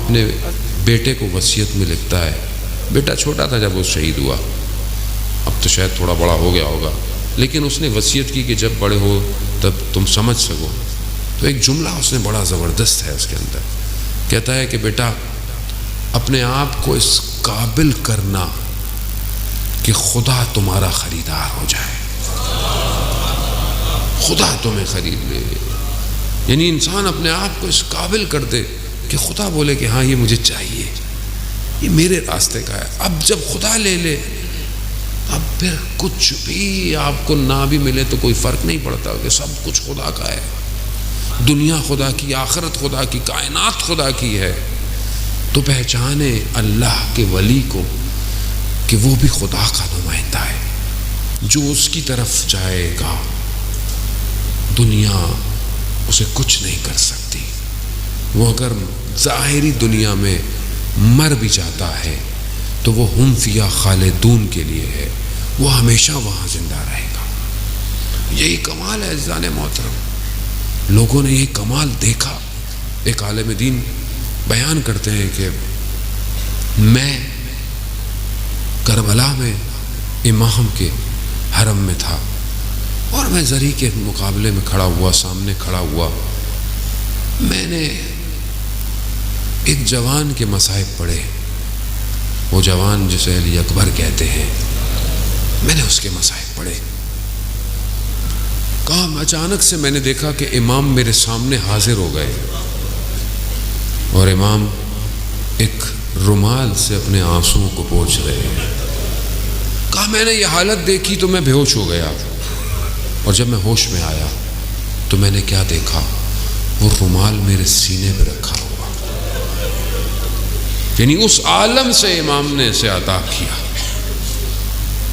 اپنے بیٹے کو وصیت میں لکھتا ہے، بیٹا چھوٹا تھا جب وہ شہید ہوا، اب تو شاید تھوڑا بڑا ہو گیا ہوگا، لیکن اس نے وصیت کی کہ جب بڑے ہو تب تم سمجھ سکو. تو ایک جملہ اس نے بڑا زبردست ہے اس کے اندر، کہتا ہے کہ بیٹا اپنے آپ کو اس قابل کرنا کہ خدا تمہارا خریدار ہو جائے، خدا تمہیں خرید لے. یعنی انسان اپنے آپ کو اس قابل کر دے کہ خدا بولے کہ ہاں یہ مجھے چاہیے، یہ میرے راستے کا ہے. اب جب خدا لے لے، اب پھر کچھ بھی آپ کو نہ بھی ملے تو کوئی فرق نہیں پڑتا کہ سب کچھ خدا کا ہے. دنیا خدا کی، آخرت خدا کی، کائنات خدا کی ہے. تو پہچانے اللہ کے ولی کو کہ وہ بھی خدا کا نمائندہ ہے. جو اس کی طرف جائے گا دنیا اسے کچھ نہیں کر سکتی. وہ اگر ظاہری دنیا میں مر بھی جاتا ہے تو وہ ہم فیہا خالدون کے لیے ہے، وہ ہمیشہ وہاں زندہ رہے گا. یہی کمال ہے عزیزان محترم. لوگوں نے یہ کمال دیکھا. ایک عالم دین بیان کرتے ہیں کہ میں کربلا میں امام کے حرم میں تھا اور میں زری کے مقابلے میں کھڑا ہوا، سامنے کھڑا ہوا. میں نے ایک جوان کے مصائب پڑھے، وہ جوان جسے علی اکبر کہتے ہیں، میں نے اس کے مصائب پڑھے. کہا اچانک سے میں نے دیکھا کہ امام میرے سامنے حاضر ہو گئے اور امام ایک رومال سے اپنے آنسوؤں کو پوچھ رہے ہیں. کہا میں نے یہ حالت دیکھی تو میں بے ہوش ہو گیا، اور جب میں ہوش میں آیا تو میں نے کیا دیکھا، وہ رومال میرے سینے پہ رکھا ہوا. یعنی اس عالم سے امام نے اسے عطا کیا.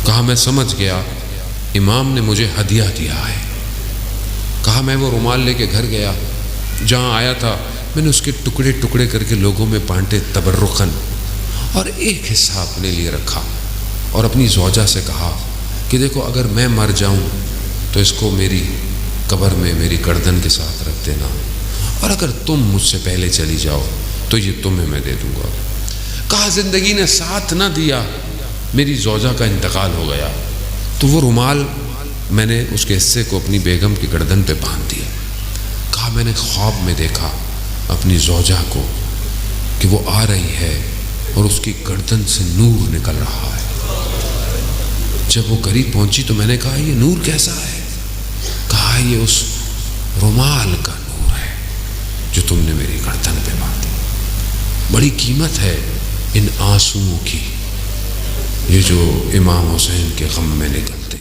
کہا میں سمجھ گیا امام نے مجھے ہدیہ دیا ہے. کہا میں وہ رومال لے کے گھر گیا، جہاں آیا تھا میں نے اس کے ٹکڑے ٹکڑے کر کے لوگوں میں بانٹے تبرکاً، اور ایک حصہ اپنے لیے رکھا اور اپنی زوجہ سے کہا کہ دیکھو اگر میں مر جاؤں تو اس کو میری قبر میں میری گردن کے ساتھ رکھ دینا، اور اگر تم مجھ سے پہلے چلی جاؤ تو یہ تمہیں میں دے دوں گا. کہا زندگی نے ساتھ نہ دیا، میری زوجہ کا انتقال ہو گیا تو وہ رومال میں نے اس کے حصے کو اپنی بیگم کی گردن پہ باندھ دیا. کہا میں نے خواب میں دیکھا اپنی زوجہ کو کہ وہ آ رہی ہے اور اس کی گردن سے نور نکل رہا ہے. جب وہ قریب پہنچی تو میں نے کہا یہ نور کیسا ہے؟ کہا یہ اس رومال کا نور ہے جو تم نے میری گردن پہ باندھی. بڑی قیمت ہے ان آنسوؤں کی، یہ جو امام حسین کے غم میں نکلتے.